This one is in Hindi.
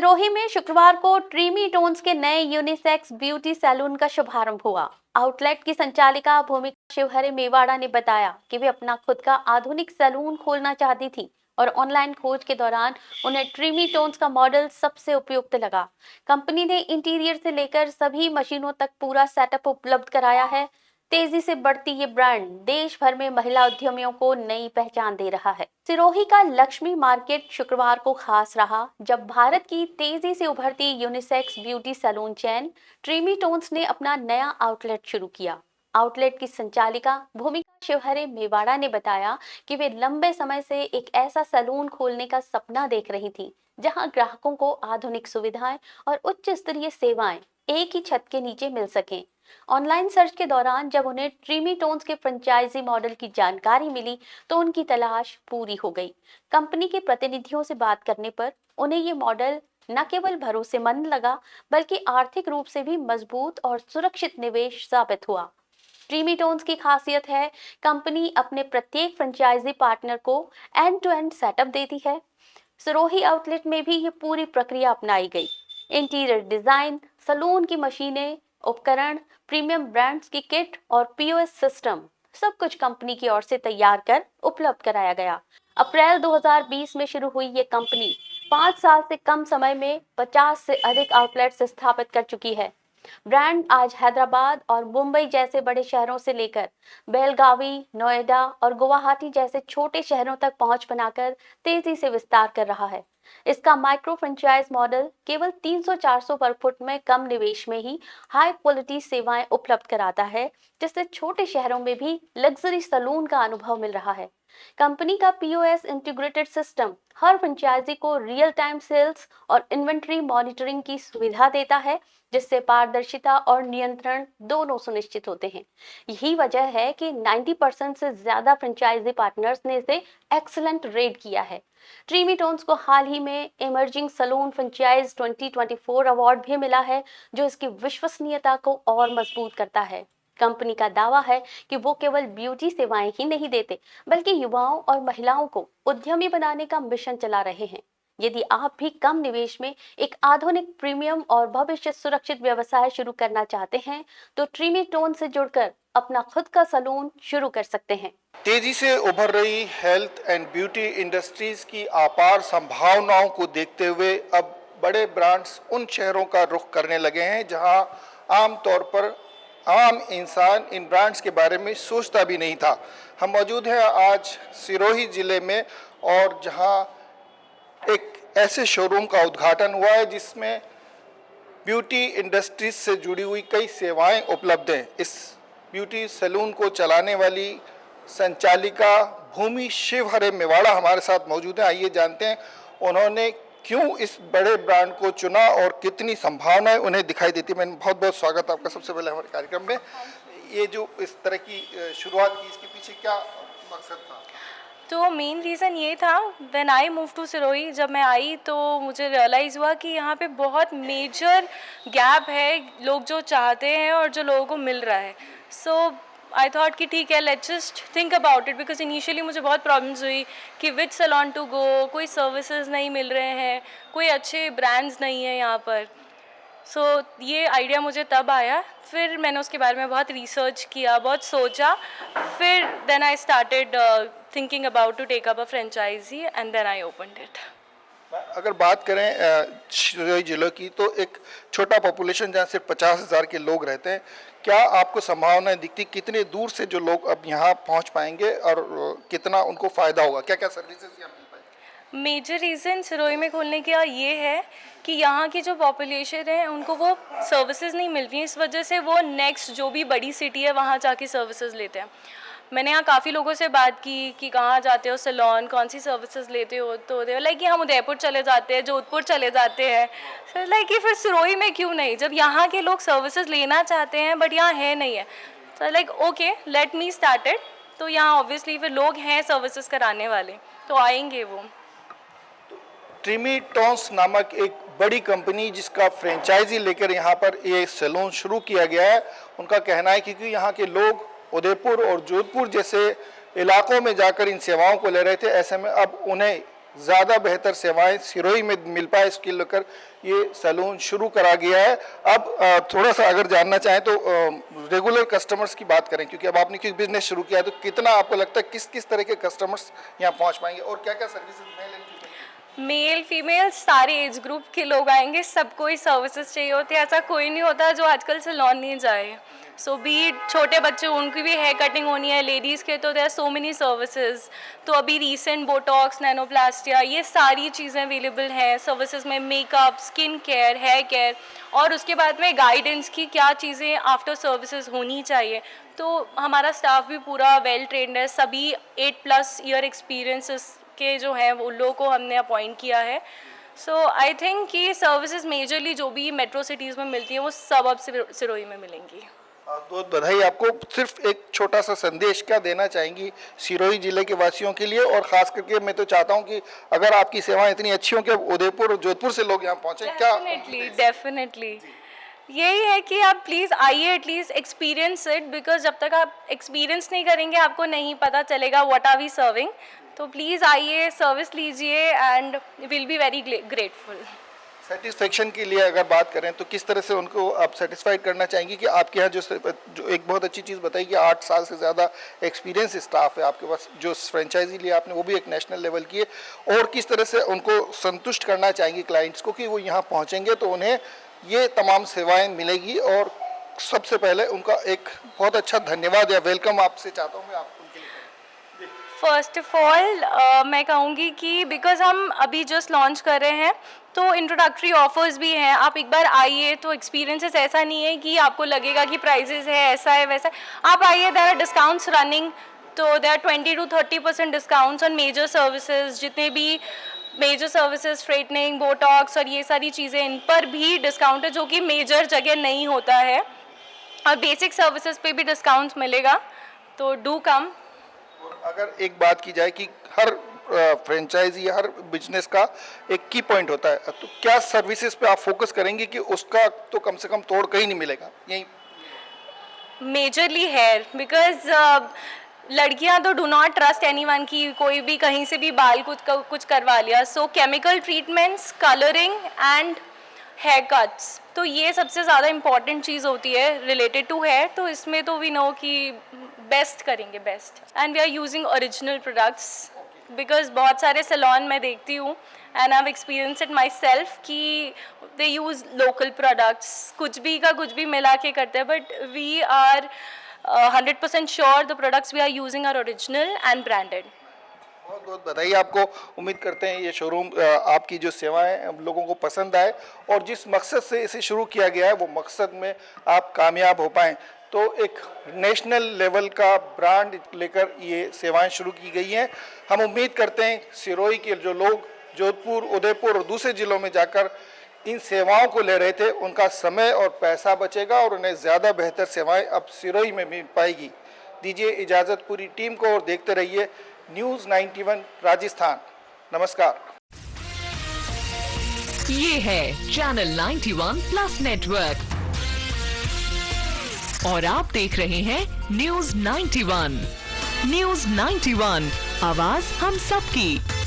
सिरोही में शुक्रवार को ट्रीमी टोन्स के नए यूनिसेक्स ब्यूटी सैलून का शुभारंभ हुआ। आउटलेट की संचालिका भूमिका शिवहरे मेवाड़ा ने बताया कि वे अपना खुद का आधुनिक सैलून खोलना चाहती थी और ऑनलाइन खोज के दौरान उन्हें ट्रीमी टोन्स का मॉडल सबसे उपयुक्त लगा। कंपनी ने इंटीरियर से लेकर सभी मशीनों तक पूरा सेटअप उपलब्ध कराया है। तेजी से बढ़ती ये ब्रांड देश भर में महिला उद्यमियों को नई पहचान दे रहा है। सिरोही का लक्ष्मी मार्केट शुक्रवार को खास रहा, जब भारत की तेजी से उभरती यूनिसेक्स ब्यूटी सैलून चेन ट्रीमी टोन्स ने अपना नया आउटलेट शुरू किया। आउटलेट की संचालिका भूमिका शिवहरे मेवाड़ा ने बताया कि वे लंबे समय से एक ऐसा सैलून खोलने का सपना देख रही थी, जहां ग्राहकों को आधुनिक सुविधाएं और उच्च स्तरीय सेवाएं एक ही छत के नीचे मिल सकें। ऑनलाइन सर्च के दौरान जब उन्हें ट्रीमी टोन्स के फ्रेंचाइजी मॉडल की जानकारी मिली तो उनकी तलाश पूरी हो गई। कंपनी के प्रतिनिधियों से बात करने पर उन्हें ये मॉडल न केवल भरोसेमंद लगा, बल्कि आर्थिक रूप से भी मजबूत और सुरक्षित निवेश साबित हुआ। ट्रीमी टोन्स की खासियत है, कंपनी अपने प्रत्येक फ्रेंचाइजी पार्टनर को एंड टू एंड सेटअप देती है। सिरोही आउटलेट में भी ये पूरी प्रक्रिया अपनाई गई। इंटीरियर डिजाइन, सलून की मशीनें, उपकरण, प्रीमियम ब्रांड्स की किट और पीओएस सिस्टम सब कुछ कंपनी की ओर से तैयार कर उपलब्ध कराया गया। अप्रैल 2020 में शुरू हुई ये कंपनी 5 साल से कम समय में 50 से अधिक आउटलेट्स स्थापित कर चुकी है। ब्रांड आज हैदराबाद और मुंबई जैसे बड़े शहरों से लेकर बेलगावी, नोएडा और गुवाहाटी जैसे छोटे शहरों तक पहुंच बनाकर तेजी से विस्तार कर रहा है। इसका माइक्रो फ्रेंचाइज मॉडल केवल 300-400 वर्ग फुट में कम निवेश में ही हाई क्वालिटी सेवाएं उपलब्ध कराता है, जिससे छोटे शहरों में भी लग्जरी सलून का अनुभव मिल रहा है। कंपनी का पीओएस इंटीग्रेटेड सिस्टम हर फ्रेंचाइजी को रियल टाइम सेल्स और इन्वेंट्री मॉनिटरिंग की सुविधा देता है, जिससे पारदर्शिता और नियंत्रण दोनों सुनिश्चित होते हैं। यही वजह है कि 90% से ज्यादा फ्रेंचाइजी पार्टनर्स ने इसे एक्सीलेंट रेट किया है। ट्रीमी टोन्स को हाल ही में इमर्जिंग सलून फ्रेंचाइज 2024 अवार्ड भी मिला है, जो इसकी विश्वसनीयता को और मजबूत करता है। कंपनी का दावा है कि वो केवल ब्यूटी सेवाएं ही नहीं देते, बल्कि युवाओं और महिलाओं को उद्यमी बनाने का मिशन चला रहे हैं। यदि आप भी कम निवेश में एक आधुनिक, प्रीमियम और भविष्य सुरक्षित व्यवसाय शुरू करना चाहते हैं, तो ट्रीमी टोन से जुड़कर अपना खुद का सलून शुरू कर सकते हैं। तेजी से उभर रही हेल्थ एंड ब्यूटी इंडस्ट्रीज की अपार संभावनाओं को देखते हुए अब बड़े ब्रांड्स उन शहरों का रुख करने लगे हैं जहां आमतौर पर आम इंसान इन ब्रांड्स के बारे में सोचता भी नहीं था। हम मौजूद हैं आज सिरोही जिले में, और जहां एक ऐसे शोरूम का उद्घाटन हुआ है जिसमें ब्यूटी इंडस्ट्रीज से जुड़ी हुई कई सेवाएं उपलब्ध हैं। इस ब्यूटी सैलून को चलाने वाली संचालिका भूमि शिवहरे मेवाड़ा हमारे साथ मौजूद हैं। आइए जानते हैं उन्होंने क्यों इस बड़े ब्रांड को चुना और कितनी संभावनाएं उन्हें दिखाई देती। मैं बहुत बहुत स्वागत आपका सबसे पहले हमारे कार्यक्रम में। ये जो इस तरह की शुरुआत की, इसके पीछे क्या मकसद था? तो मेन रीज़न ये था, when I move to Sirohi, जब मैं आई तो मुझे रियलाइज़ हुआ कि यहाँ पे बहुत मेजर गैप है, लोग जो चाहते हैं और जो लोगों को मिल रहा है। सो आई थॉट कि ठीक है, let's just think about it, because initially मुझे बहुत प्रॉब्लम्स हुई कि विच सैलून टू गो, कोई सर्विसेज नहीं मिल रहे हैं, कोई अच्छे ब्रांड्स नहीं है यहाँ पर। सो ये आइडिया मुझे तब आया, फिर मैंने उसके बारे में बहुत रिसर्च किया, बहुत सोचा, फिर then I started thinking about to take up a franchise and then I opened it. अगर बात करें सिरोही जिले की, तो एक छोटा पॉपुलेशन जहाँ सिर्फ 50,000 के लोग रहते हैं, क्या आपको संभावनाएं दिखती कितने दूर से जो लोग अब यहाँ पहुँच पाएंगे और कितना उनको फ़ायदा होगा? क्या क्या सर्विसेज यहाँ मिल पाएंगे? मेजर रीज़न सिरोही में खोलने का ये है कि यहाँ की जो पॉपुलेशन है उनको वो सर्विसेज नहीं मिल रही हैं, इस वजह से वो नेक्स्ट जो भी बड़ी सिटी है वहाँ जाके सर्विसेज लेते हैं। मैंने यहाँ काफ़ी लोगों से बात की कि कहाँ जाते हो सैलून, कौन सी सर्विसेज लेते हो, तो दे लाइक कि हम उदयपुर चले जाते हैं, जोधपुर चले जाते हैं। सो लाइक कि फिर सिरोही में क्यों नहीं, जब यहाँ के लोग सर्विसेज लेना चाहते हैं बट यहाँ है नहीं है। तो like okay, let me started. तो यहाँ ऑब्वियसली फिर लोग हैं सर्विसेज कराने वाले, तो आएंगे वो। ट्रीमी टोन्स नामक एक बड़ी कंपनी जिसका फ्रेंचाइजी लेकर यहाँ पर ये सैलून शुरू किया गया है, उनका कहना है क्योंकि यहाँ के लोग उदयपुर और जोधपुर जैसे इलाकों में जाकर इन सेवाओं को ले रहे थे, ऐसे में अब उन्हें ज़्यादा बेहतर सेवाएं सिरोही में मिल पाए, इसके लेकर ये सैलून शुरू करा गया है। अब थोड़ा सा अगर जानना चाहें तो रेगुलर कस्टमर्स की बात करें, क्योंकि अब आपने क्योंकि बिजनेस शुरू किया है, तो कितना आपको लगता है किस किस तरह के कस्टमर्स यहाँ पहुँच पाएंगे और क्या क्या सर्विसेज मेल फीमेल सारे एज ग्रुप के लोग आएंगे, सबको ही सर्विसेज चाहिए होती है। ऐसा कोई नहीं होता जो आजकल सैलून नहीं जाए। सो बी छोटे बच्चे, उनकी भी हेयर कटिंग होनी है, लेडीज़ के तो देयर सो मेनी सर्विसेज। तो अभी रिसेंट बोटॉक्स, नैनोप्लास्टिया, ये सारी चीज़ें अवेलेबल हैं सर्विसेज में। Makeup, skin care, hair care, और उसके बाद में गाइडेंस की क्या चीज़ें आफ्टर सर्विसेज होनी चाहिए। तो हमारा स्टाफ भी पूरा वेल ट्रेंड है, सभी 8+ ईयर एक्सपीरियंसेस के जो हैं उन लोगों को हमने अपॉइंट किया है। सो आई थिंक कि सर्विसेज मेजरली जो भी मेट्रो सिटीज़ में मिलती हैं वो सब अब सिरोही में मिलेंगी। बहुत बधाई आपको। सिर्फ एक छोटा सा संदेश क्या देना चाहेंगी सिरोही जिले के वासियों के लिए, और खास करके मैं तो चाहता हूं कि अगर आपकी सेवाएं इतनी अच्छी हों कि उदयपुर और जोधपुर से लोग यहां पहुंचे, क्या? डेफिनेटली यही है कि आप प्लीज़ आइए, एटलीस्ट एक्सपीरियंस इट, बिकॉज जब तक आप एक्सपीरियंस नहीं करेंगे आपको नहीं पता चलेगा व्हाट आर वी सर्विंग। तो प्लीज़ आइए, सर्विस लीजिए and will be very grateful. Satisfaction के लिए अगर बात करें तो किस तरह से उनको आप सेटिस्फाइड करना चाहेंगी कि आपके यहाँ जो एक बहुत अच्छी चीज़ बताई कि 8 साल से ज़्यादा एक्सपीरियंस स्टाफ है आपके पास, जो फ्रेंचाइजी लिया आपने वो भी एक नेशनल लेवल की है, और किस तरह से उनको संतुष्ट करना चाहेंगी क्लाइंट्स को कि वो यहाँ पहुँचेंगे तो उन्हें ये तमाम सेवाएँ मिलेगी। और सबसे पहले उनका एक बहुत अच्छा धन्यवाद या वेलकम आपसे चाहता हूँ मैं आप उनके लिए। फर्स्ट ऑफ ऑल मैं कहूँगी कि बिकॉज हम अभी जस्ट लॉन्च कर रहे हैं तो इंट्रोडक्टरी ऑफर्स भी हैं। आप एक बार आइए तो एक्सपीरियंसेस ऐसा नहीं है कि आपको लगेगा कि प्राइजेस है ऐसा है वैसा है। आप आइए, देयर आर डिस्काउंट्स रनिंग, तो there are 20 to 30% discounts on major services. जितने भी मेजर सर्विसेज, स्ट्रेटनिंग, बोटॉक्स और ये सारी चीज़ें, इन पर भी डिस्काउंट है, जो कि मेजर जगह नहीं होता है। और बेसिक सर्विसेज पे भी डिस्काउंट्स मिलेगा, तो डू कम। अगर एक बात की जाए कि हर फ्रेंचाइजी हर बिजनेस का एक की पॉइंट होता है, तो क्या सर्विसेज पे आप फोकस करेंगे कि उसका तो कम से कम तोड़ कहीं नहीं मिलेगा? यही मेजरली हेयर, बिकॉज लड़कियां तो डू नॉट ट्रस्ट एनीवन कि कोई भी कहीं से भी बाल कुछ करवा लिया। So chemical treatments, colouring and hair cuts, तो ये सबसे ज़्यादा इम्पॉर्टेंट चीज़ होती है रिलेटेड टू हेयर। तो इसमें तो वी नो कि बेस्ट करेंगे, best, and we are using original products, because बहुत सारे सैलून मैं देखती हूँ and I have experience it myself कि दे यूज़ लोकल प्रोडक्ट्स, कुछ भी का कुछ भी मिला के करते हैं, but we are 100% sure the products we are using are original and branded. बहुत बहुत बधाई आपको। उम्मीद करते हैं ये शोरूम आपकी जो सेवाएं लोगों को पसंद आए और जिस मकसद से इसे शुरू किया गया है वो मकसद में आप कामयाब हो पाएँ। तो एक नेशनल लेवल का ब्रांड लेकर ये सेवाएं शुरू की गई हैं। हम उम्मीद करते हैं सिरोही के जो लोग जोधपुर, उदयपुर और दूसरे ज़िलों में जाकर इन सेवाओं को ले रहे थे, उनका समय और पैसा बचेगा और उन्हें ज़्यादा बेहतर सेवाएं अब सिरोही में मिल पाएगी। दीजिए इजाज़त पूरी टीम को और देखते रहिए न्यूज़ 91 राजस्थान। नमस्कार। ये है चैनल 91 प्लस नेटवर्क और आप देख रहे हैं न्यूज़ 91। न्यूज़ 91, आवाज हम सबकी।